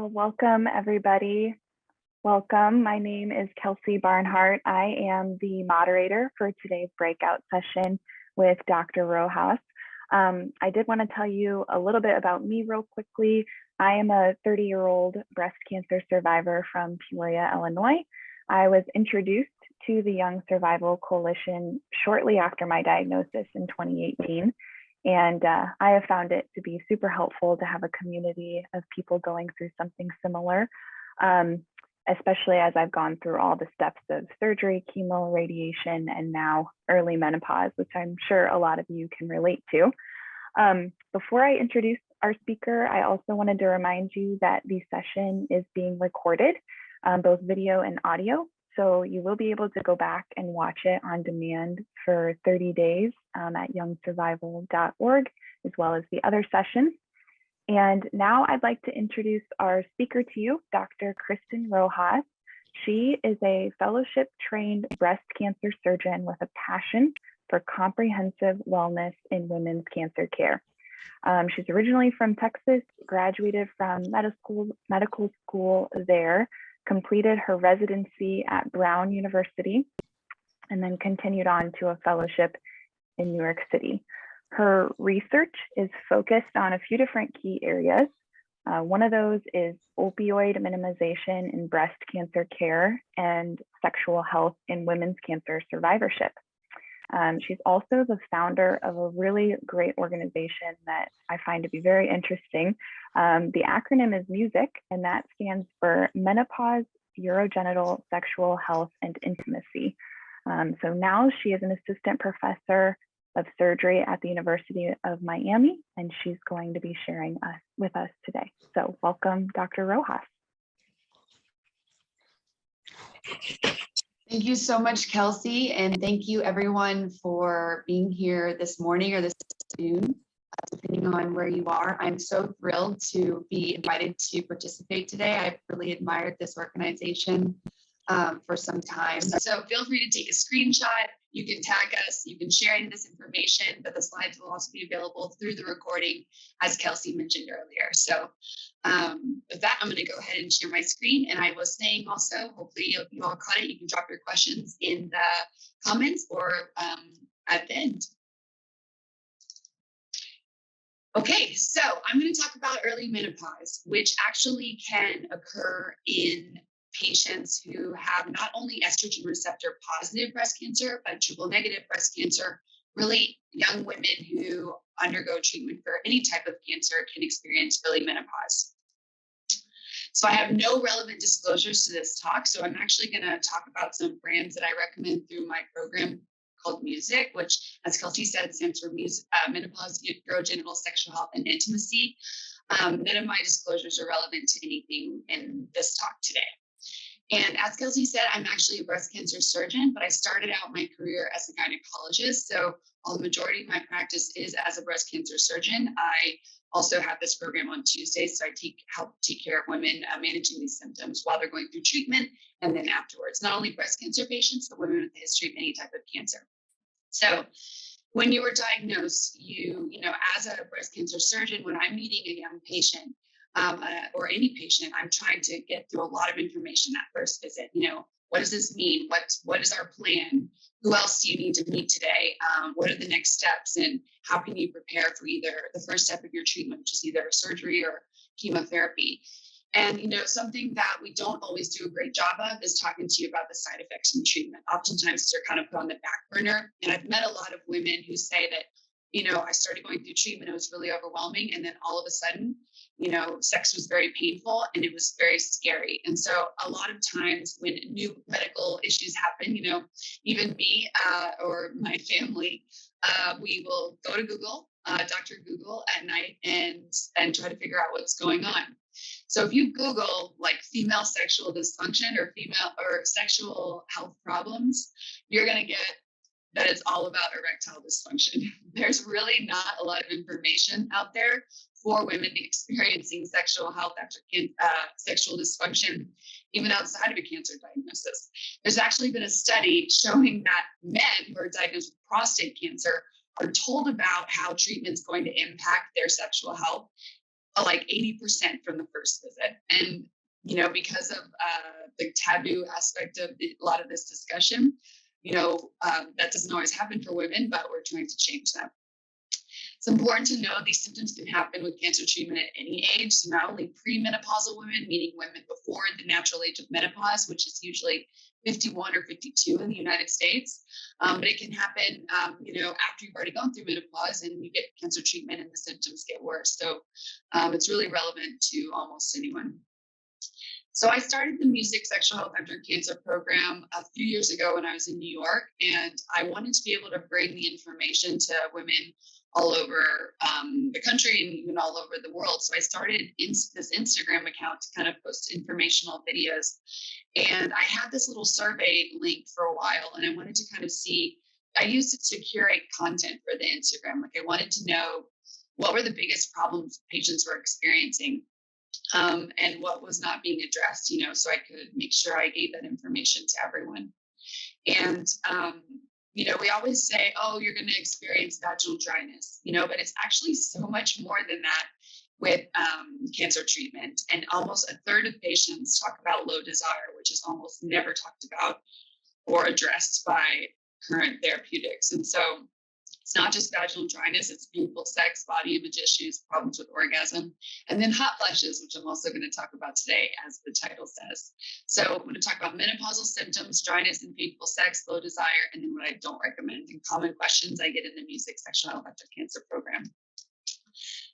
Well, welcome everybody. Welcome. My name is Kelsey Barnhart. I am the moderator for today's breakout session with Dr. Rojas. I did want to tell you a little bit about me real quickly. I am a 30-year-old breast cancer survivor from Peoria, Illinois. I was introduced to the Young Survival Coalition shortly after my diagnosis in 2018. And I have found it to be super helpful to have a community of people going through something similar, especially as I've gone through all the steps of surgery, chemo, radiation, and now early menopause, which I'm sure a lot of you can relate to. Before I introduce our speaker, I also wanted to remind you that the session is being recorded, both video and audio. So you will be able to go back and watch it on demand for 30 days at youngsurvival.org, as well as the other sessions. And now I'd like to introduce our speaker to you, Dr. Kristen Rojas. She is a fellowship-trained breast cancer surgeon with a passion for comprehensive wellness in women's cancer care. She's originally from Texas, graduated from medical school there, completed her residency at Brown University, and then continued on to a fellowship in New York City. Her research is focused on a few different key areas. One of those is opioid minimization in breast cancer care and sexual health in women's cancer survivorship. She's also the founder of a really great organization that I find to be very interesting. The acronym is MUSIC, and that stands for Menopause, Urogenital, Sexual Health, and Intimacy. So now she is an assistant professor of surgery at the University of Miami, and she's going to be sharing with us today. So welcome, Dr. Rojas. Thank you so much, Kelsey, and thank you everyone for being here this morning or this afternoon, depending on where you are. I'm so thrilled to be invited to participate today. I've really admired this organization for some time. So feel free to take a screenshot. You can tag us, you can share any of this information, but the slides will also be available through the recording, as Kelsey mentioned earlier. So with that, I'm going to go ahead and share my screen. And I was saying also, hopefully you all caught it. You can drop your questions in the comments or at the end. Okay, so I'm going to talk about early menopause, which actually can occur in patients who have not only estrogen receptor positive breast cancer, but triple negative breast cancer. Really young women who undergo treatment for any type of cancer can experience early menopause. So I have no relevant disclosures to this talk. So I'm actually going to talk about some brands that I recommend through my program called MUSIC, which, as Kelsey said, stands for Menopause, Urogenital, Sexual Health, and Intimacy. None of my disclosures are relevant to anything in this talk today. And as Kelsey said, I'm actually a breast cancer surgeon, but I started out my career as a gynecologist. So while the majority of my practice is as a breast cancer surgeon, I also have this program on Tuesdays. So I help take care of women managing these symptoms while they're going through treatment and then afterwards. Not only breast cancer patients, but women with a history of any type of cancer. So when you were diagnosed, you know, as a breast cancer surgeon, when I'm meeting a young patient, or any patient, I'm trying to get through a lot of information that first visit. You know, what does this mean? What is our plan? Who else do you need to meet today? What are the next steps? And how can you prepare for either the first step of your treatment, which is either surgery or chemotherapy? And, you know, something that we don't always do a great job of is talking to you about the side effects from treatment. Oftentimes they're kind of put on the back burner. And I've met a lot of women who say that, you know, I started going through treatment, it was really overwhelming. And then all of a sudden, you know, sex was very painful and it was very scary. And so a lot of times when new medical issues happen, you know, even me or my family, we will go to Google, Dr. Google at night and try to figure out what's going on. So if you Google like female sexual dysfunction or female or sexual health problems, you're going to get that it's all about erectile dysfunction. There's really not a lot of information out there for women experiencing sexual health after sexual dysfunction, even outside of a cancer diagnosis. There's actually been a study showing that men who are diagnosed with prostate cancer are told about how treatment's going to impact their sexual health like 80% from the first visit. And, because of the taboo aspect of a lot of this discussion, that doesn't always happen for women, but we're trying to change that. It's important to know these symptoms can happen with cancer treatment at any age. So not only premenopausal women, meaning women before the natural age of menopause, which is usually 51 or 52 in the United States, but it can happen, after you've already gone through menopause and you get cancer treatment and the symptoms get worse. So it's really relevant to almost anyone. So I started the Music Sexual Health After Cancer program a few years ago when I was in New York, and I wanted to be able to bring the information to women all over the country and even all over the world. So I started this Instagram account to kind of post informational videos. And I had this little survey link for a while, and I wanted to kind of see, I used it to curate content for the Instagram. Like I wanted to know what were the biggest problems patients were experiencing. And what was not being addressed, so I could make sure I gave that information to everyone. And, we always say, oh, you're going to experience vaginal dryness, but it's actually so much more than that with cancer treatment. And almost a third of patients talk about low desire, which is almost never talked about or addressed by current therapeutics. And so it's not just vaginal dryness, it's painful sex, body image issues, problems with orgasm, and then hot flashes, which I'm also going to talk about today, as the title says. So I'm going to talk about menopausal symptoms, dryness and painful sex, low desire, and then what I don't recommend and common questions I get in the Music Sexual Health After Cancer program.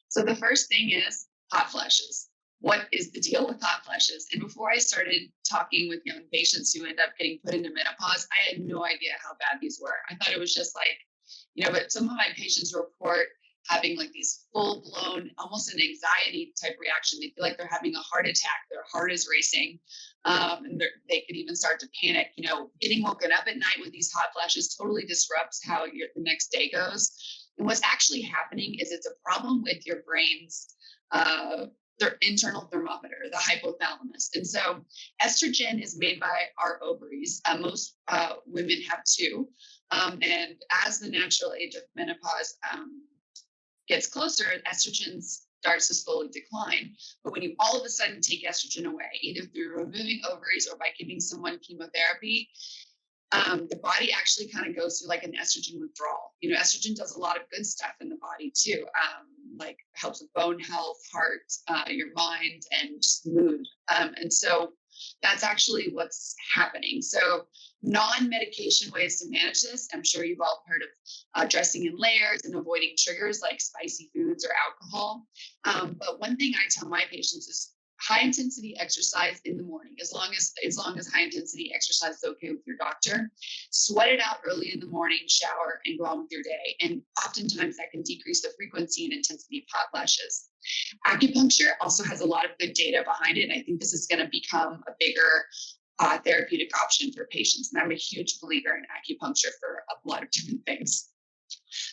So the first thing is hot flashes. What is the deal with hot flashes? And before I started talking with young patients who end up getting put into menopause, I had no idea how bad these were. I thought it was just like, but some of my patients report having like these full blown, almost an anxiety type reaction. They feel like they're having a heart attack. Their heart is racing. And they could even start to panic. Getting woken up at night with these hot flashes totally disrupts how the next day goes. And what's actually happening is it's a problem with your brain's their internal thermometer, the hypothalamus. And so estrogen is made by our ovaries. Most women have two. And as the natural age of menopause gets closer, estrogen starts to slowly decline. But when you all of a sudden take estrogen away, either through removing ovaries or by giving someone chemotherapy, the body actually kind of goes through like an estrogen withdrawal. Estrogen does a lot of good stuff in the body too, like helps with bone health, heart, your mind, and just mood. And so that's actually what's happening. So non-medication ways to manage this, I'm sure you've all heard of dressing in layers and avoiding triggers like spicy foods or alcohol. But one thing I tell my patients is high intensity exercise in the morning, as long as high intensity exercise is okay with your doctor. Sweat it out early in the morning, shower, and go on with your day. And oftentimes that can decrease the frequency and intensity of hot flashes. Acupuncture also has a lot of good data behind it. And I think this is going to become a bigger therapeutic option for patients. And I'm a huge believer in acupuncture for a lot of different things.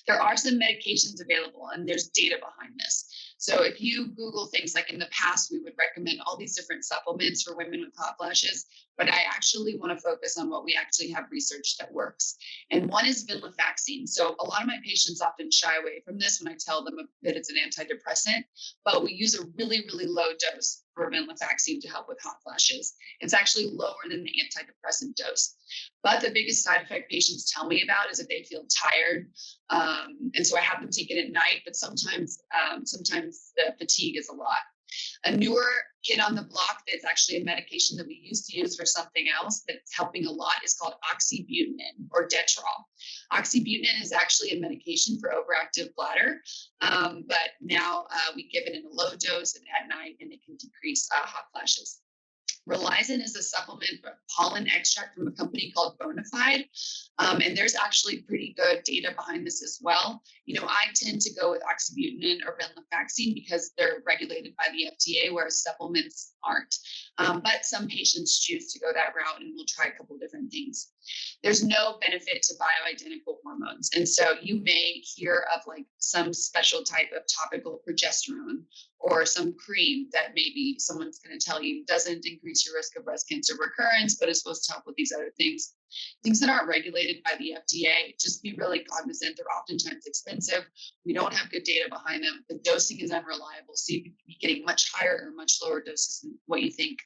There are some medications available and there's data behind this. So if you Google things, like in the past, we would recommend all these different supplements for women with hot flashes, but I actually want to focus on what we actually have research that works. And one is venlafaxine. So a lot of my patients often shy away from this when I tell them that it's an antidepressant, but we use a really, really low dose for venlafaxine to help with hot flashes. It's actually lower than the antidepressant dose. But the biggest side effect patients tell me about is that they feel tired. And so I have them take it at night, but sometimes the fatigue is a lot. A newer kid on the block that's actually a medication that we used to use for something else that's helping a lot is called oxybutynin or Detrol. Oxybutynin is actually a medication for overactive bladder, but now we give it in a low dose and at night, and it can decrease hot flashes. Relisin is a supplement pollen extract from a company called Bonafide. And there's actually pretty good data behind this as well. I tend to go with oxybutynin or venlafaxine because they're regulated by the FDA, whereas supplements aren't. But some patients choose to go that route, and we'll try a couple of different things. There's no benefit to bioidentical hormones. And so you may hear of like some special type of topical progesterone or some cream that maybe someone's going to tell you doesn't increase decrease your risk of breast cancer recurrence, but it's supposed to help with these other things. Things that aren't regulated by the FDA, just be really cognizant. They're oftentimes expensive. We don't have good data behind them. The dosing is unreliable. So you could be getting much higher or much lower doses than what you think.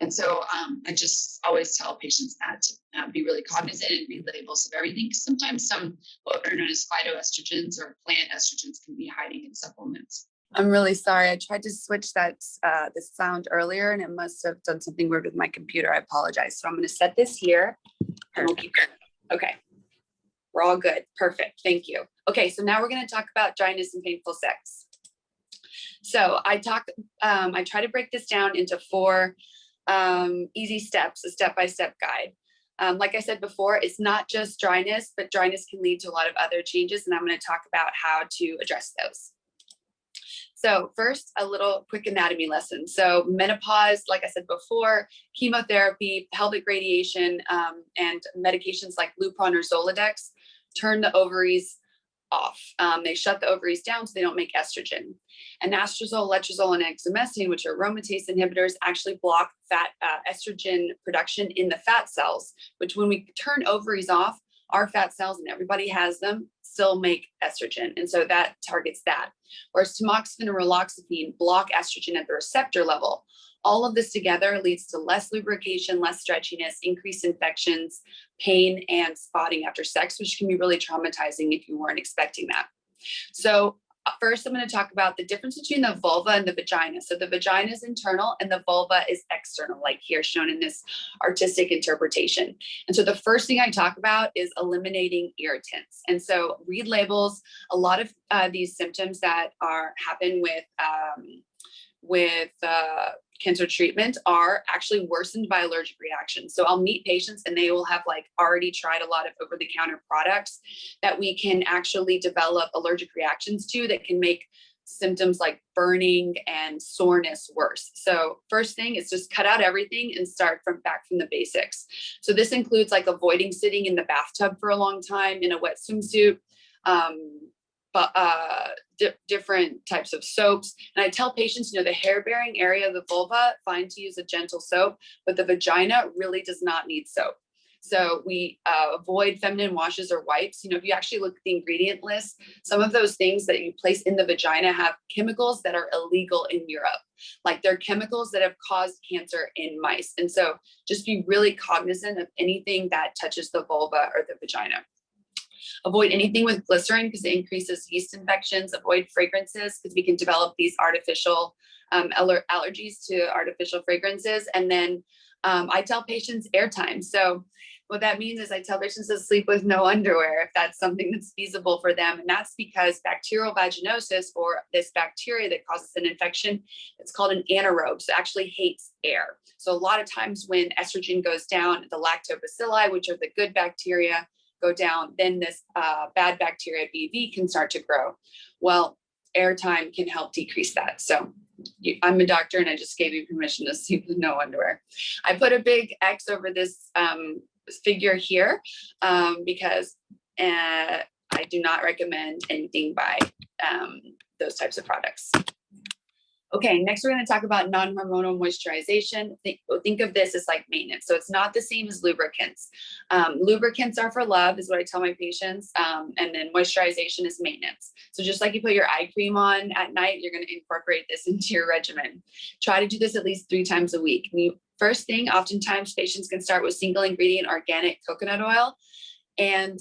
And so I just always tell patients that to be really cognizant and read labels of everything. Sometimes some what are known as phytoestrogens or plant estrogens can be hiding in supplements. I'm really sorry. I tried to switch that the sound earlier and it must have done something weird with my computer. I apologize. So I'm going to set this here and we'll keep going. Okay. We're all good. Perfect. Thank you. Okay. So now we're going to talk about dryness and painful sex. So I try to break this down into 4 easy steps, a step-by-step guide. Like I said before, it's not just dryness, but dryness can lead to a lot of other changes. And I'm going to talk about how to address those. So first, a little quick anatomy lesson. So menopause, like I said before, chemotherapy, pelvic radiation, and medications like Lupron or Zoladex turn the ovaries off. They shut the ovaries down so they don't make estrogen. And anastrozole, letrozole, and exemestane, which are aromatase inhibitors, actually block fat estrogen production in the fat cells, which when we turn ovaries off, our fat cells, and everybody has them, still make estrogen. And so that targets that. Whereas tamoxifen and raloxifene block estrogen at the receptor level. All of this together leads to less lubrication, less stretchiness, increased infections, pain, and spotting after sex, which can be really traumatizing if you weren't expecting that. So first, I'm going to talk about the difference between the vulva and the vagina. So the vagina is internal and the vulva is external, like here shown in this artistic interpretation. And so the first thing I talk about is eliminating irritants. And so read labels. A lot of these symptoms that happen with cancer treatment are actually worsened by allergic reactions. So I'll meet patients and they will have already tried a lot of over-the-counter products that we can actually develop allergic reactions to that can make symptoms like burning and soreness worse. So first thing is just cut out everything and start back from the basics. So this includes avoiding sitting in the bathtub for a long time in a wet swimsuit, different types of soaps. And I tell patients, the hair bearing area of the vulva, fine to use a gentle soap, but the vagina really does not need soap. So we avoid feminine washes or wipes. If you actually look at the ingredient list, some of those things that you place in the vagina have chemicals that are illegal in Europe. They're chemicals that have caused cancer in mice. And so just be really cognizant of anything that touches the vulva or the vagina. Avoid anything with glycerin because it increases yeast infections. Avoid fragrances because we can develop these artificial allergies to artificial fragrances. And then I tell patients airtime. So what that means is I tell patients to sleep with no underwear if that's something that's feasible for them. And that's because bacterial vaginosis, or this bacteria that causes an infection, it's called an anaerobe. So it actually hates air. So a lot of times when estrogen goes down, the lactobacilli, which are the good bacteria, go down, then this bad bacteria BV can start to grow. Well, airtime can help decrease that. So I'm a doctor and I just gave you permission to sleep with no underwear. I put a big X over this figure here because I do not recommend anything by those types of products. Okay, next we're going to talk about non-hormonal moisturization. Think of this as maintenance. So it's not the same as lubricants. Lubricants are for love, is what I tell my patients. And then moisturization is maintenance. So just like you put your eye cream on at night, you're going to incorporate this into your regimen. Try to do this at least 3 times a week. First thing, oftentimes patients can start with single ingredient organic coconut oil. And,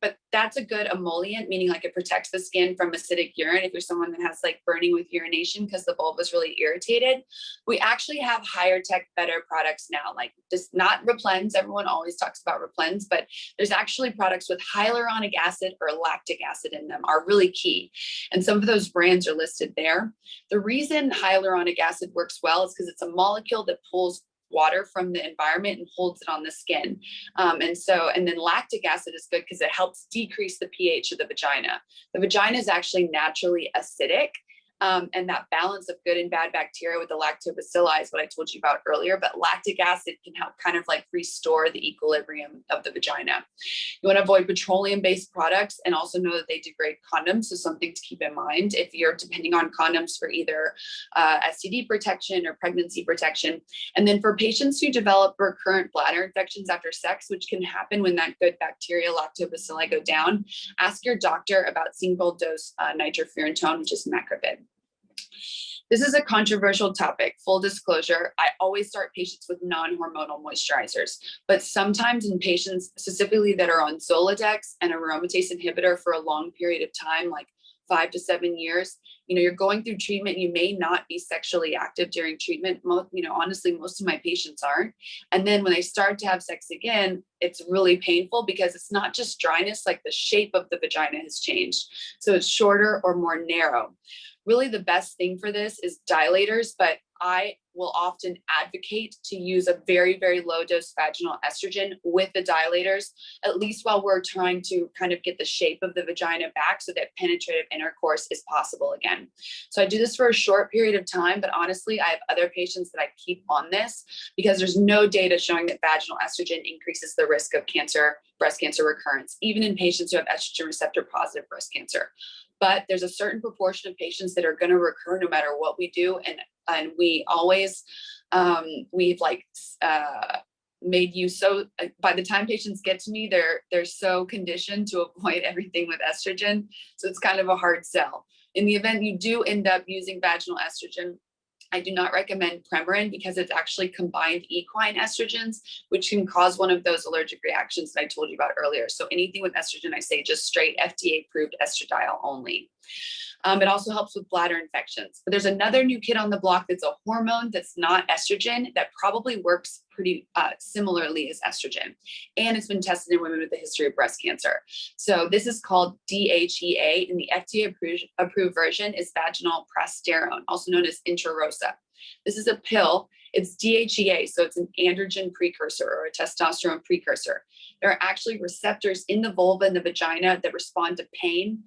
but that's a good emollient, meaning it protects the skin from acidic urine. If you're someone that has burning with urination because the vulva is really irritated, we actually have higher tech, better products now, just not Replens. Everyone always talks about Replens, but there's actually products with hyaluronic acid or lactic acid in them are really key. And some of those brands are listed there. The reason hyaluronic acid works well is because it's a molecule that pulls water from the environment and holds it on the skin. And then lactic acid is good because it helps decrease the pH of the vagina. The vagina is actually naturally acidic. And that balance of good and bad bacteria with the lactobacilli is what I told you about earlier, but lactic acid can help kind of like restore the equilibrium of the vagina. You want to avoid petroleum-based products and also know that they degrade condoms. So something to keep in mind if you're depending on condoms for either STD protection or pregnancy protection. And then for patients who develop recurrent bladder infections after sex, which can happen when that good bacteria lactobacilli go down, ask your doctor about single dose nitrofurantoin, which is macrobid. This is a controversial topic. Full disclosure, I always start patients with non-hormonal moisturizers, but sometimes in patients specifically that are on Zoladex and aromatase inhibitor for a long period of time, like 5 to 7 years, you're going through treatment, you may not be sexually active during treatment. Honestly, most of my patients aren't. And then when they start to have sex again, it's really painful because it's not just dryness, like the shape of the vagina has changed. So it's shorter or more narrow. Really the best thing for this is dilators, but I will often advocate to use a very, very low dose vaginal estrogen with the dilators, at least while we're trying to kind of get the shape of the vagina back so that penetrative intercourse is possible again. So I do this for a short period of time, but honestly, I have other patients that I keep on this because there's no data showing that vaginal estrogen increases the risk of cancer, breast cancer recurrence, even in patients who have estrogen receptor positive breast cancer. But there's a certain proportion of patients that are going to recur no matter what we do. And we always, we've made you so, by the time patients get to me, they're so conditioned to avoid everything with estrogen. So it's kind of a hard sell. In the event you do end up using vaginal estrogen, I do not recommend Premarin because it's actually combined equine estrogens, which can cause one of those allergic reactions that I told you about earlier. So anything with estrogen, I say just straight FDA approved estradiol only. It also helps with bladder infections. But there's another new kid on the block that's a hormone that's not estrogen that probably works pretty similarly as estrogen. And it's been tested in women with a history of breast cancer. So this is called DHEA, and the FDA approved version is vaginal progesterone, also known as Intrarosa. This is a pill. It's DHEA, so it's an androgen precursor or a testosterone precursor. There are actually receptors in the vulva and the vagina that respond to pain,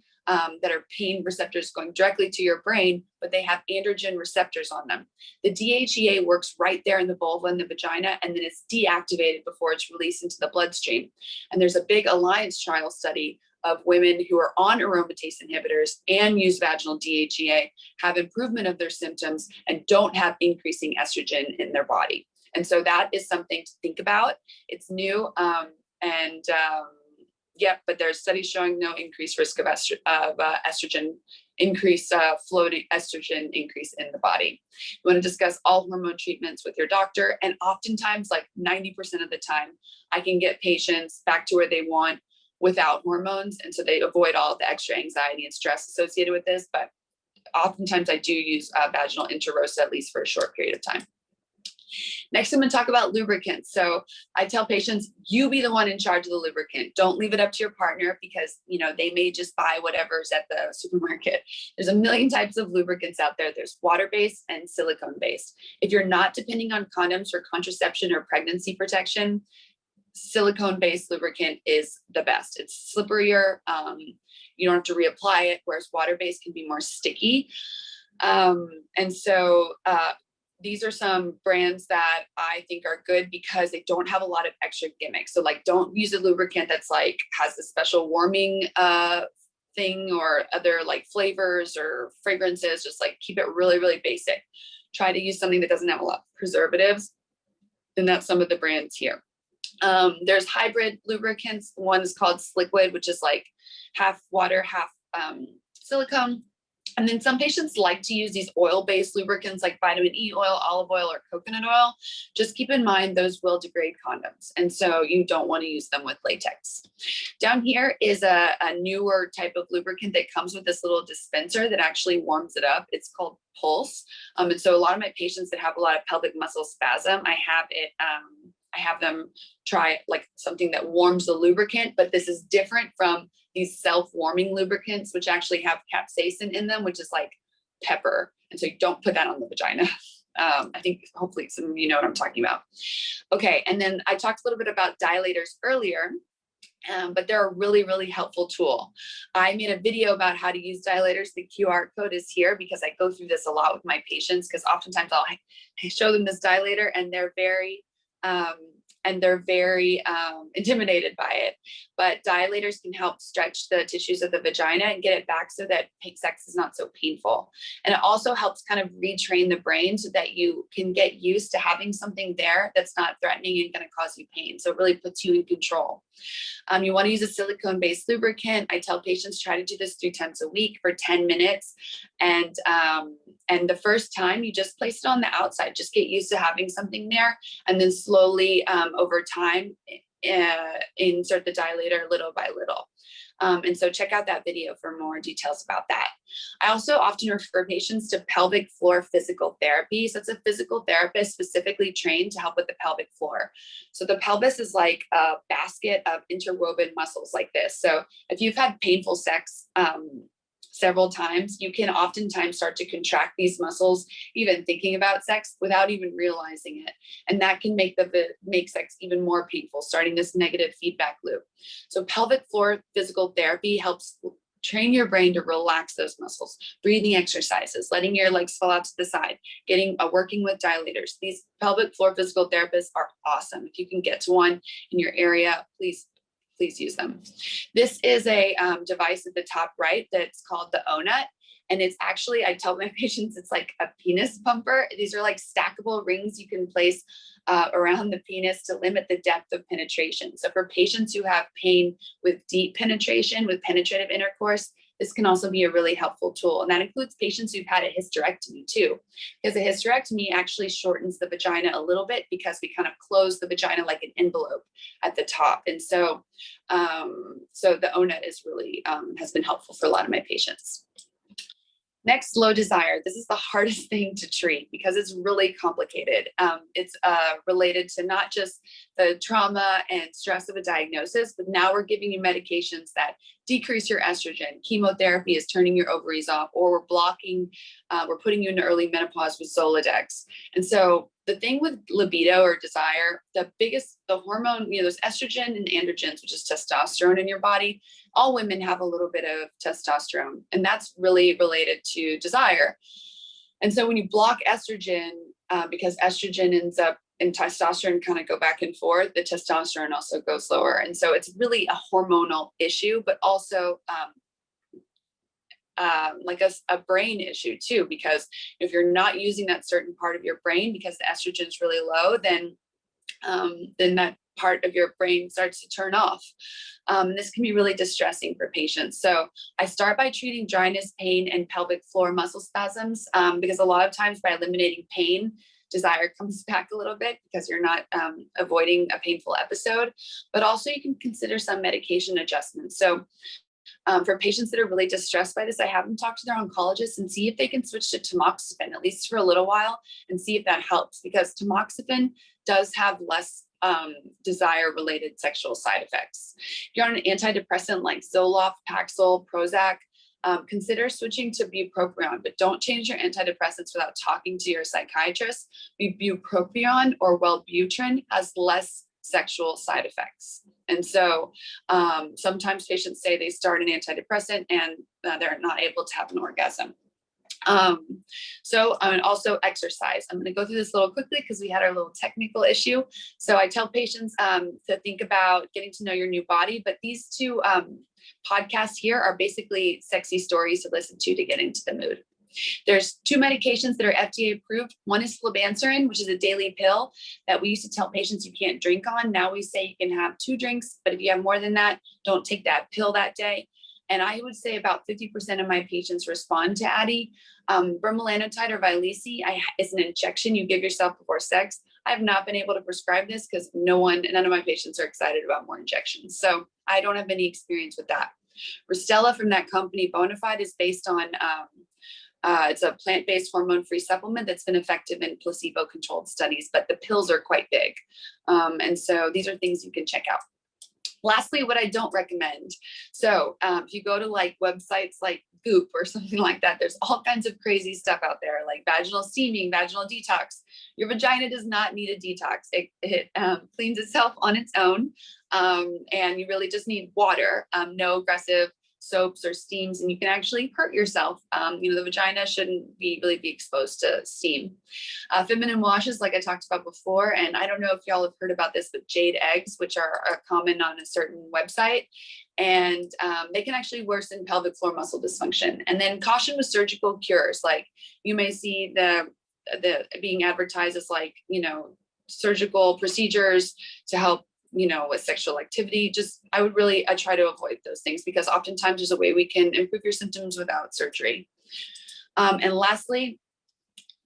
that are pain receptors going directly to your brain, but they have androgen receptors on them. The DHEA works right there in the vulva and the vagina, and then it's deactivated before it's released into the bloodstream. And there's a big alliance trial study of women who are on aromatase inhibitors and use vaginal DHEA have improvement of their symptoms and don't have increasing estrogen in their body. And so that is something to think about. It's new, yep, but there's studies showing no increased risk of estrogen increase, floating estrogen increase in the body. You want to discuss all hormone treatments with your doctor. And oftentimes, like 90% of the time, I can get patients back to where they want without hormones. And so they avoid all the extra anxiety and stress associated with this. But oftentimes I do use vaginal Intrarosa, at least for a short period of time. Next, I'm going to talk about lubricants. So I tell patients, you be the one in charge of the lubricant. Don't leave it up to your partner because, they may just buy whatever's at the supermarket. There's a million types of lubricants out there. There's water-based and silicone-based. If you're not depending on condoms for contraception or pregnancy protection, silicone-based lubricant is the best. It's slipperier. You don't have to reapply it, whereas water-based can be more sticky. These are some brands that I think are good because they don't have a lot of extra gimmicks. So don't use a lubricant that's has a special warming thing or other flavors or fragrances. Just keep it really, really basic. Try to use something that doesn't have a lot of preservatives. And that's some of the brands here. There's hybrid lubricants. One is called Sliquid, which is half water, half silicone. And then some patients like to use these oil-based lubricants like vitamin E oil, olive oil, or coconut oil. Just keep in mind those will degrade condoms. And so you don't want to use them with latex. Down here is a newer type of lubricant that comes with this little dispenser that actually warms it up. It's called Pulse. And so a lot of my patients that have a lot of pelvic muscle spasm, I have them try something that warms the lubricant, but this is different from these self-warming lubricants, which actually have capsaicin in them, which is like pepper. And so you don't put that on the vagina. I think hopefully some of you know what I'm talking about. Okay, and then I talked a little bit about dilators earlier. But they're a really, really helpful tool. I made a video about how to use dilators. The QR code is here because I go through this a lot with my patients, because oftentimes I'll show them this dilator and they're very intimidated by it. But dilators can help stretch the tissues of the vagina and get it back so that sex is not so painful. And it also helps kind of retrain the brain so that you can get used to having something there that's not threatening and going to cause you pain. So it really puts you in control. You want to use a silicone-based lubricant. I tell patients try to do this 3 times a week for 10 minutes. And the first time you just place it on the outside, just get used to having something there. And then slowly over time, insert the dilator little by little. And so check out that video for more details about that. I also often refer patients to pelvic floor physical therapy. So it's a physical therapist specifically trained to help with the pelvic floor. So the pelvis is like a basket of interwoven muscles like this. So if you've had painful sex several times, you can oftentimes start to contract these muscles, even thinking about sex without even realizing it. And that can make sex even more painful, starting this negative feedback loop. So pelvic floor physical therapy helps train your brain to relax those muscles, breathing exercises, letting your legs fall out to the side, working with dilators. These pelvic floor physical therapists are awesome. If you can get to one in your area, please use them. This is a device at the top right that's called the O-Nut. And it's actually, I tell my patients, it's like a penis pumper. These are like stackable rings you can place around the penis to limit the depth of penetration. So for patients who have pain with deep penetration, with penetrative intercourse, this can also be a really helpful tool. And that includes patients who've had a hysterectomy too, because a hysterectomy actually shortens the vagina a little bit because we kind of close the vagina like an envelope at the top. And so, the O-Nut is really, has been helpful for a lot of my patients. Next, low desire. This is the hardest thing to treat because it's really complicated. It's related to not just the trauma and stress of a diagnosis, but now we're giving you medications that decrease your estrogen. Chemotherapy is turning your ovaries off, or we're putting you into early menopause with Zoladex. And so the thing with libido or desire, the hormone, there's estrogen and androgens, which is testosterone in your body. All women have a little bit of testosterone, and that's really related to desire. And so when you block estrogen, because estrogen ends up and testosterone kind of go back and forth, the testosterone also goes lower. And so it's really a hormonal issue, but also like a brain issue too, because if you're not using that certain part of your brain because the estrogen is really low, then that part of your brain starts to turn off. This can be really distressing for patients. So I start by treating dryness, pain, and pelvic floor muscle spasms, because a lot of times by eliminating pain, desire comes back a little bit because you're not avoiding a painful episode, but also you can consider some medication adjustments. So for patients that are really distressed by this, I have them talk to their oncologist and see if they can switch to tamoxifen, at least for a little while, and see if that helps, because tamoxifen does have less desire-related sexual side effects. If you're on an antidepressant like Zoloft, Paxil, Prozac, consider switching to bupropion, but don't change your antidepressants without talking to your psychiatrist. Bupropion or Wellbutrin has less sexual side effects. And so sometimes patients say they start an antidepressant and they're not able to have an orgasm. And also exercise. I'm going to go through this a little quickly because we had our little technical issue. So I tell patients to think about getting to know your new body, but these two podcasts here are basically sexy stories to listen to get into the mood. There's 2 medications that are FDA approved. One is flibanserin, which is a daily pill that we used to tell patients you can't drink on. Now we say you can have 2 drinks, but if you have more than that, don't take that pill that day. And I would say about 50% of my patients respond to Addyi. Bremelanotide or Vyleesi is an injection you give yourself before sex. I have not been able to prescribe this because none of my patients are excited about more injections. So I don't have any experience with that. Restella from that company, Bonafide, is based on, it's a plant-based hormone-free supplement that's been effective in placebo-controlled studies, but the pills are quite big. And so these are things you can check out. Lastly, what I don't recommend. So if you go to like websites like goop or something like that. There's all kinds of crazy stuff out there, like vaginal steaming, vaginal detox. Your vagina does not need a detox. It cleans itself on its own. And you really just need water, no aggressive soaps or steams, and you can actually hurt yourself. The vagina shouldn't really be exposed to steam. Feminine washes, like I talked about before, and I don't know if y'all have heard about this, but jade eggs, which are common on a certain website, and they can actually worsen pelvic floor muscle dysfunction. And then caution with surgical cures, like you may see the being advertised as like, surgical procedures to help with sexual activity. I try to avoid those things, because oftentimes there's a way we can improve your symptoms without surgery. And lastly,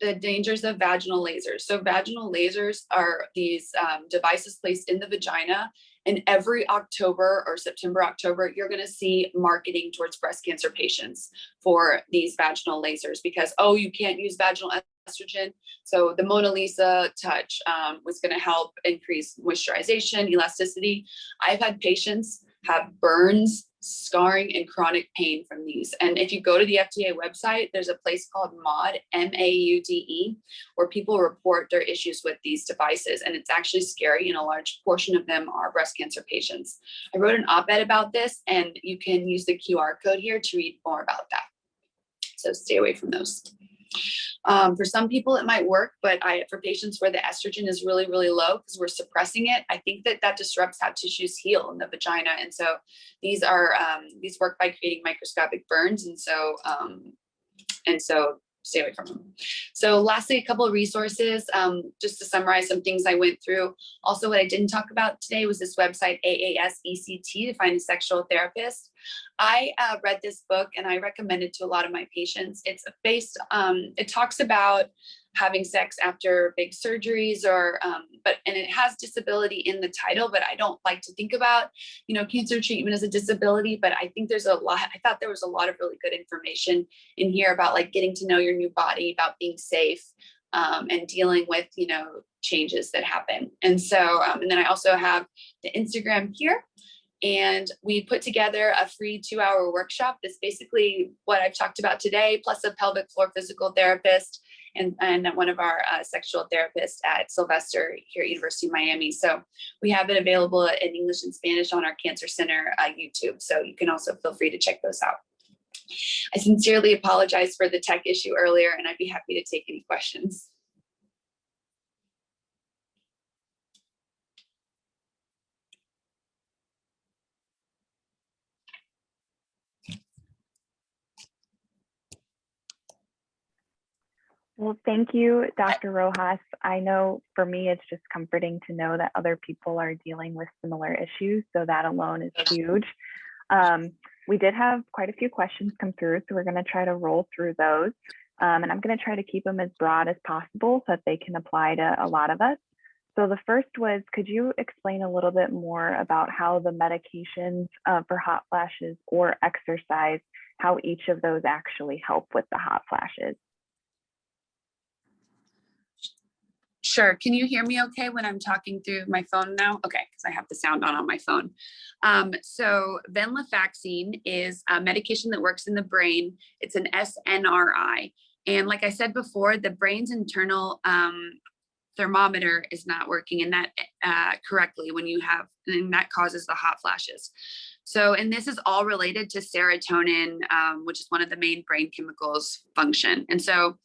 the dangers of vaginal lasers. So vaginal lasers are these devices placed in the vagina, and every October or September, October, you're going to see marketing towards breast cancer patients for these vaginal lasers, because, oh, you can't use vaginal estrogen. So the Mona Lisa touch was going to help increase moisturization, elasticity. I've had patients have burns, scarring, and chronic pain from these. And if you go to the FDA website, there's a place called MAUDE, MAUDE, where people report their issues with these devices. And it's actually scary, and a large portion of them are breast cancer patients. I wrote an op-ed about this, and you can use the QR code here to read more about that. So stay away from those. For some people it might work, but for patients where the estrogen is really, really low, because we're suppressing it, I think that disrupts how tissues heal in the vagina. And so these work by creating microscopic burns. And so stay away from them. So lastly, a couple of resources, just to summarize some things I went through. Also, what I didn't talk about today was this website, AASECT, to find a sexual therapist. I read this book and I recommend it to a lot of my patients. It's based, it talks about having sex after big surgeries, and it has disability in the title, but I don't like to think about, cancer treatment as a disability, but I think I thought there was a lot of really good information in here about like getting to know your new body, about being safe, and dealing with, changes that happen. And so, and then I also have the Instagram here. And we put together a free 2-hour workshop that's basically what I've talked about today, plus a pelvic floor physical therapist and one of our sexual therapists at Sylvester here at University of Miami. So we have it available in English and Spanish on our Cancer Center YouTube. So you can also feel free to check those out. I sincerely apologize for the tech issue earlier, and I'd be happy to take any questions. Well, thank you, Dr. Rojas. I know for me, it's just comforting to know that other people are dealing with similar issues. So that alone is huge. We did have quite a few questions come through, so we're going to try to roll through those. And I'm going to try to keep them as broad as possible so that they can apply to a lot of us. So the first was, could you explain a little bit more about how the medications for hot flashes or exercise, how each of those actually help with the hot flashes? Sure. Can you hear me okay when I'm talking through my phone now? Okay, because I have the sound on my phone. So venlafaxine is a medication that works in the brain. It's an SNRI. And like I said before, the brain's internal thermometer is not working in that correctly and that causes the hot flashes. So, and this is all related to serotonin, which is one of the main brain chemicals function. And so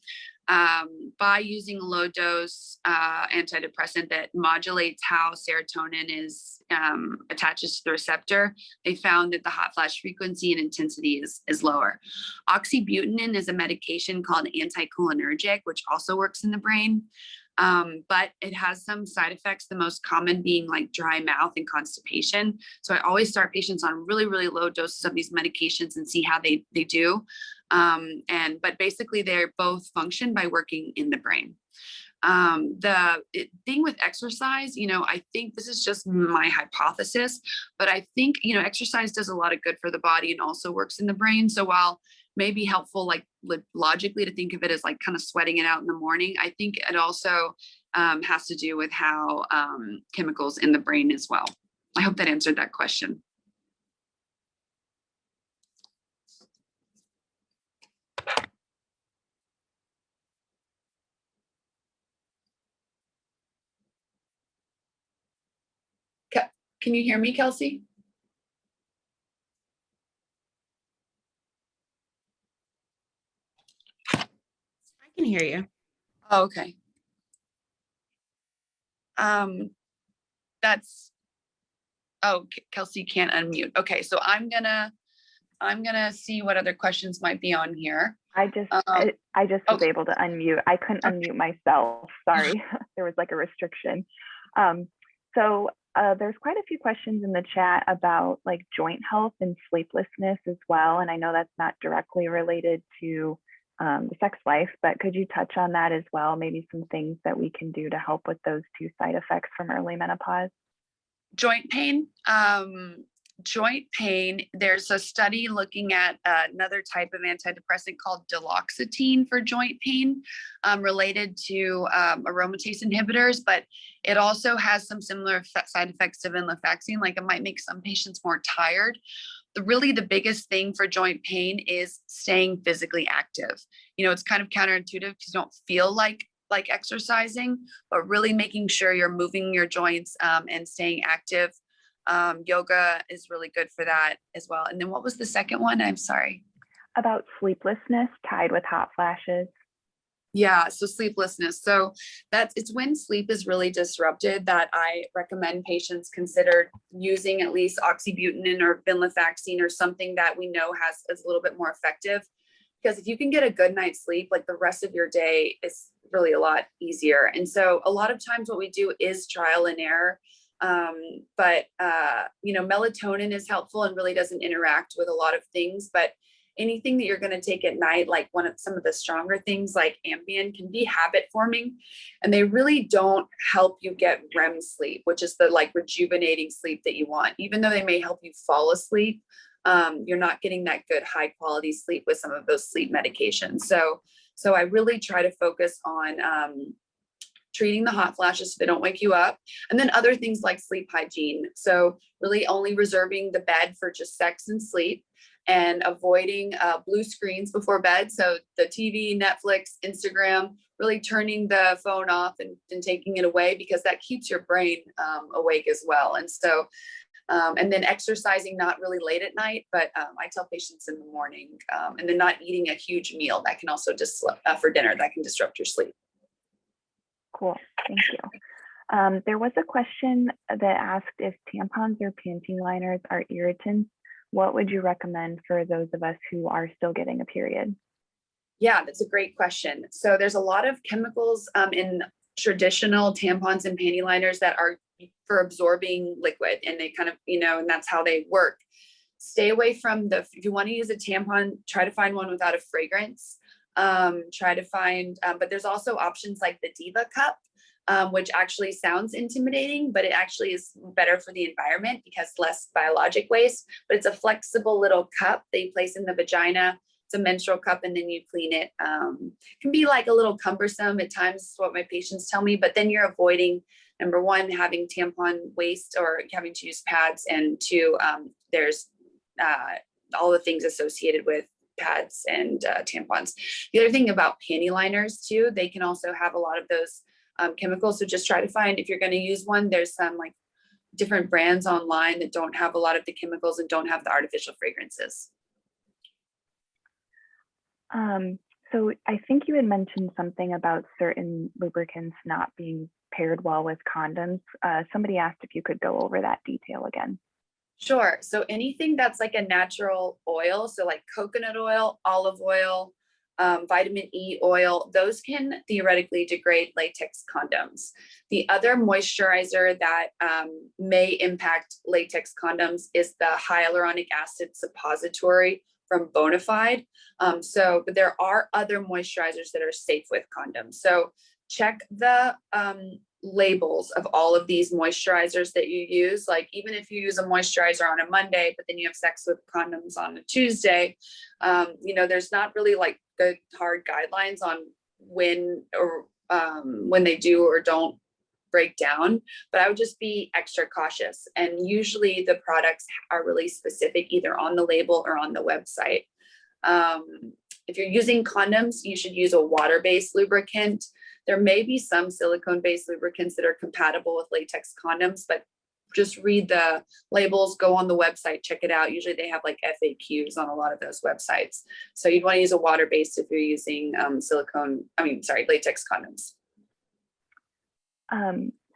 by using low dose antidepressant that modulates how serotonin is attaches to the receptor, they found that the hot flash frequency and intensity is lower. Oxybutynin is a medication called anticholinergic, which also works in the brain. But it has some side effects, the most common being like dry mouth and constipation. So I always start patients on really, really low doses of these medications and see how they do. But basically they're both function by working in the brain. The thing with exercise, I think this is just my hypothesis, but I think, exercise does a lot of good for the body and also works in the brain. So while may be helpful, like logically to think of it as like kind of sweating it out in the morning, I think it also has to do with how chemicals in the brain as well. I hope that answered that question. Can you hear me, Kelsey? I can hear you. Oh, okay. Kelsey can't unmute. Okay, so I'm gonna see what other questions might be on here. I just was Okay. able to unmute. I couldn't unmute myself. Sorry, there was like a restriction. So there's quite a few questions in the chat about like joint health and sleeplessness as well. And I know that's not directly related to the sex life, but could you touch on that as well? Maybe some things that we can do to help with those two side effects from early menopause. Joint pain. There's a study looking at another type of antidepressant called duloxetine for joint pain, related to aromatase inhibitors, but it also has some similar side effects to venlafaxine. Like it might make some patients more tired. The biggest thing for joint pain is staying physically active. It's kind of counterintuitive because you don't feel like exercising, but really making sure you're moving your joints and staying active. Yoga is really good for that as well. And then what was the second one? I'm sorry. About sleeplessness tied with hot flashes. Yeah, so sleeplessness. So it's when sleep is really disrupted that I recommend patients consider using at least oxybutynin or venlafaxine or something that we know is a little bit more effective. Because if you can get a good night's sleep, like the rest of your day is really a lot easier. And so a lot of times what we do is trial and error. But melatonin is helpful and really doesn't interact with a lot of things, but anything that you're going to take at night, like some of the stronger things like Ambien, can be habit forming, and they really don't help you get REM sleep, which is the like rejuvenating sleep that you want. Even though they may help you fall asleep, you're not getting that good high quality sleep with some of those sleep medications. So I really try to focus on treating the hot flashes so they don't wake you up. And then other things like sleep hygiene. So really only reserving the bed for just sex and sleep, and avoiding blue screens before bed. So the TV, Netflix, Instagram, really turning the phone off and taking it away, because that keeps your brain awake as well. And so, and then exercising not really late at night, but I tell patients in the morning, and then not eating a huge meal that can also for dinner that can disrupt your sleep. Cool, thank you. There was a question that asked if tampons or panty liners are irritants. What would you recommend for those of us who are still getting a period? Yeah, that's a great question. So there's a lot of chemicals in traditional tampons and panty liners that are for absorbing liquid, and they kind of, and that's how they work. Stay away from if you want to use a tampon, try to find one without a fragrance. Try to find, but there's also options like the Diva cup, which actually sounds intimidating, but it actually is better for the environment because less biologic waste. But it's a flexible little cup that you place in the vagina. It's a menstrual cup, and then you clean it. It can be like a little cumbersome at times, what my patients tell me, but then you're avoiding, number one, having tampon waste or having to use pads, and two, there's all the things associated with pads and tampons. The other thing about panty liners too, they can also have a lot of those chemicals. So just try to find, if you're going to use one, there's some like different brands online that don't have a lot of the chemicals and don't have the artificial fragrances. So I think you had mentioned something about certain lubricants not being paired well with condoms. Somebody asked if you could go over that detail again. Sure. So anything that's like a natural oil, so like coconut oil, olive oil, vitamin E oil, those can theoretically degrade latex condoms. The other moisturizer that may impact latex condoms is the hyaluronic acid suppository from Bonafide. But there are other moisturizers that are safe with condoms. So check the labels of all of these moisturizers that you use. Like even if you use a moisturizer on a Monday, but then you have sex with condoms on a Tuesday, there's not really like good hard guidelines on when they do or don't break down, but I would just be extra cautious. And usually the products are really specific either on the label or on the website. If you're using condoms, you should use a water-based lubricant. There may be some silicone-based lubricants that are compatible with latex condoms, but just read the labels, go on the website, check it out. Usually they have like FAQs on a lot of those websites. So you'd want to use a water-based if you're using latex condoms.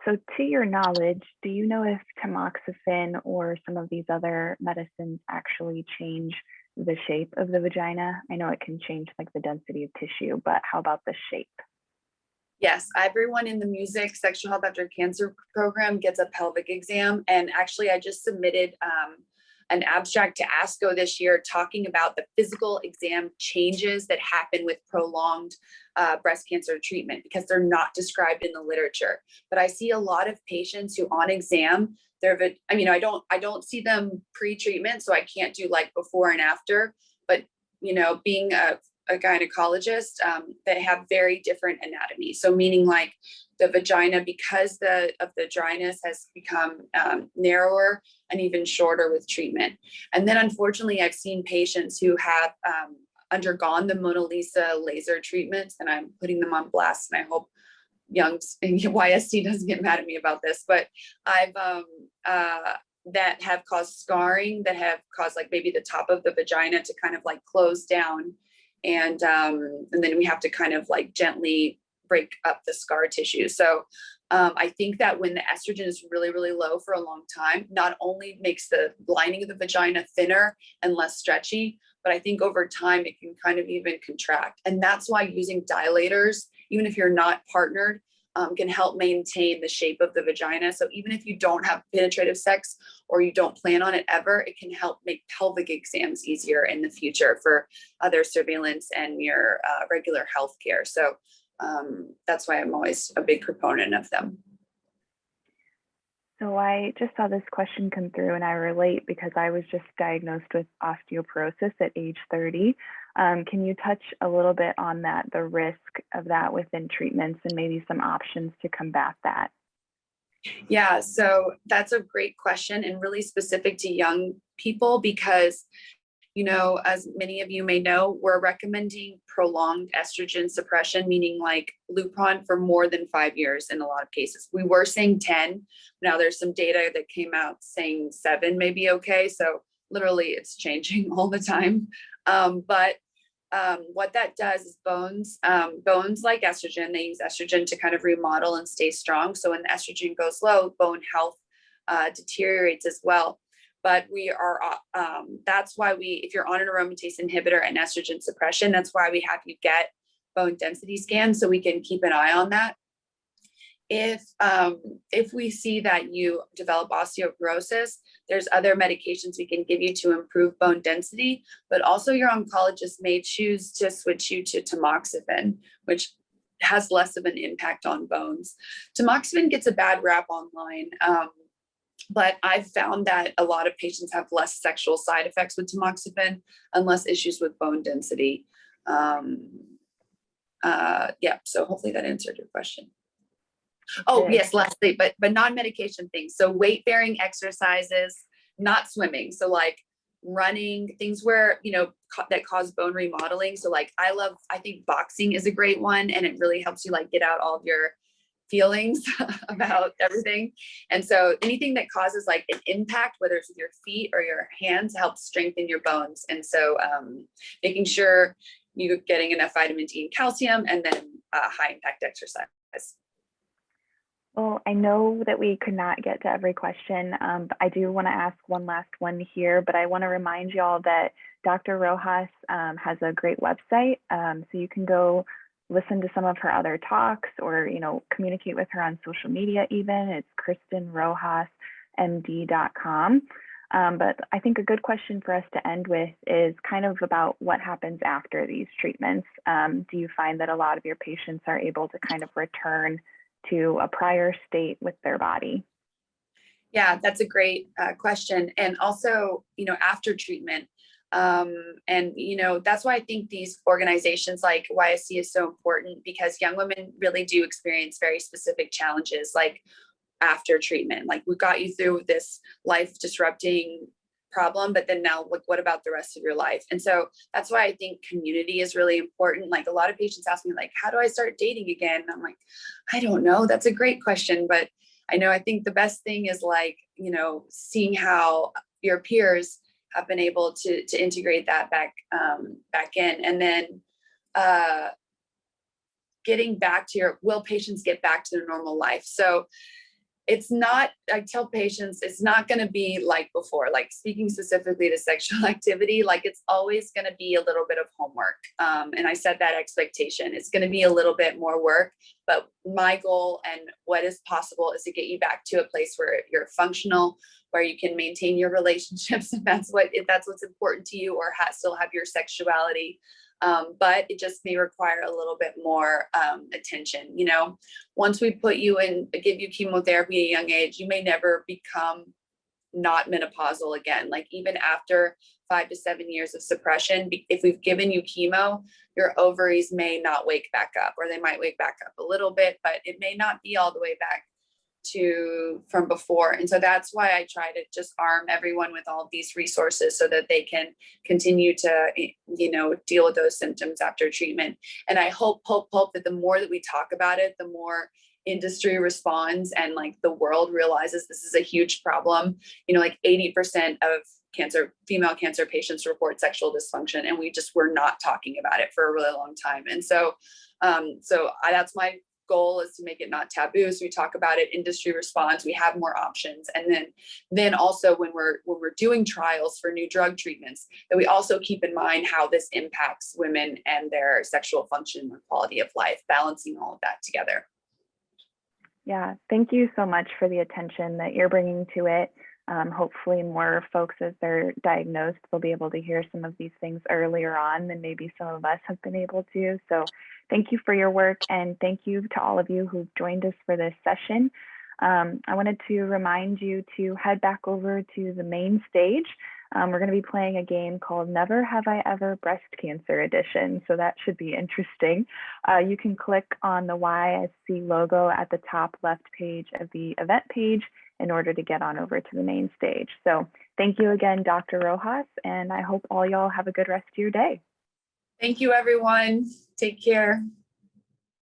So to your knowledge, do you know if tamoxifen or some of these other medicines actually change the shape of the vagina? I know it can change like the density of tissue, but how about the shape? Yes, everyone in the Music Sexual Health After Cancer program gets a pelvic exam. And actually, I just submitted an abstract to ASCO this year talking about the physical exam changes that happen with prolonged breast cancer treatment, because they're not described in the literature. But I see a lot of patients who on exam, I don't see them pre-treatment, so I can't do like before and after, but being a gynecologist, that have very different anatomy. So meaning like the vagina, because of the dryness, has become narrower and even shorter with treatment. And then unfortunately, I've seen patients who have undergone the Mona Lisa laser treatments, and I'm putting them on blast, and I hope Young's YST doesn't get mad at me about this, but I've that have caused scarring, that have caused like maybe the top of the vagina to kind of like close down. And then we have to kind of like gently break up the scar tissue. So I think that when the estrogen is really, really low for a long time, not only makes the lining of the vagina thinner and less stretchy, but I think over time it can kind of even contract. And that's why using dilators, even if you're not partnered, can help maintain the shape of the vagina. So even if you don't have penetrative sex or you don't plan on it ever, it can help make pelvic exams easier in the future for other surveillance and your regular health care. So that's why I'm always a big proponent of them. So I just saw this question come through, and I relate because I was just diagnosed with osteoporosis at age 30. Can you touch a little bit on that, the risk of that within treatments, and maybe some options to combat that? Yeah, so that's a great question, and really specific to young people, because as many of you may know, we're recommending prolonged estrogen suppression, meaning like Lupron for more than 5 years in a lot of cases. We were saying 10. Now there's some data that came out saying 7 may be okay. So literally it's changing all the time. But what that does is bones like estrogen, they use estrogen to kind of remodel and stay strong. So when the estrogen goes low, bone health deteriorates as well. But that's why if you're on an aromatase inhibitor and estrogen suppression, that's why we have you get bone density scans so we can keep an eye on that. If we see that you develop osteoporosis, there's other medications we can give you to improve bone density, but also your oncologist may choose to switch you to tamoxifen, which has less of an impact on bones. Tamoxifen gets a bad rap online. But I've found that a lot of patients have less sexual side effects with tamoxifen and less issues with bone density. So hopefully that answered your question. Oh, yes, lastly, but non-medication things. So weight-bearing exercises, not swimming. So like running, things where, that cause bone remodeling. So like I think boxing is a great one, and it really helps you like get out all of your feelings about everything. And so anything that causes like an impact, whether it's with your feet or your hands, helps strengthen your bones. And so making sure you're getting enough vitamin D and calcium, and then high impact exercise. Well, I know that we could not get to every question, but I do want to ask one last one here, but I want to remind y'all that Dr. Rojas has a great website, so you can go listen to some of her other talks, or communicate with her on social media even. It's KristenRojasMD.com. But I think a good question for us to end with is kind of about what happens after these treatments. Do you find that a lot of your patients are able to kind of return to a prior state with their body? Yeah, that's a great question. And also, after treatment, that's why I think these organizations like YSC is so important, because young women really do experience very specific challenges, like after treatment. Like, we got you through this life disrupting problem, but then now, like, what about the rest of your life? And so that's why I think community is really important. Like, a lot of patients ask me, like, how do I start dating again? And I'm like, I don't know. That's a great question, but I know, I think the best thing is like, seeing how your peers have been able to integrate that back in, and then getting back to will patients get back to their normal life? So it's not, I tell patients, it's not going to be like before, like speaking specifically to sexual activity, like it's always going to be a little bit of homework. And I set that expectation. It's going to be a little bit more work, but my goal and what is possible is to get you back to a place where you're functional, where you can maintain your relationships if that's what's important to you, or still have your sexuality. But it just may require a little bit more attention. Once we put you in, give you chemotherapy at a young age, you may never become not menopausal again. Like even after 5 to 7 years of suppression, if we've given you chemo, your ovaries may not wake back up, or they might wake back up a little bit, but it may not be all the way back from before. And so that's why I try to just arm everyone with all of these resources so that they can continue to, deal with those symptoms after treatment. And I hope that the more that we talk about it, the more industry responds, and like the world realizes this is a huge problem. Like 80% of female cancer patients report sexual dysfunction, and we're not talking about it for a really long time. And so, that's my goal, is to make it not taboo. So we talk about it, industry responds, we have more options. And then also when we're doing trials for new drug treatments, that we also keep in mind how this impacts women and their sexual function and quality of life, balancing all of that together. Yeah, thank you so much for the attention that you're bringing to it. Hopefully more folks, as they're diagnosed, will be able to hear some of these things earlier on than maybe some of us have been able to. So thank you for your work, and thank you to all of you who've joined us for this session. I wanted to remind you to head back over to the main stage. We're going to be playing a game called Never Have I Ever Breast Cancer Edition, so that should be interesting. You can click on the YSC logo at the top left page of the event page in order to get on over to the main stage. So thank you again, Dr. Rojas, and I hope all y'all have a good rest of your day. Thank you, everyone. Take care.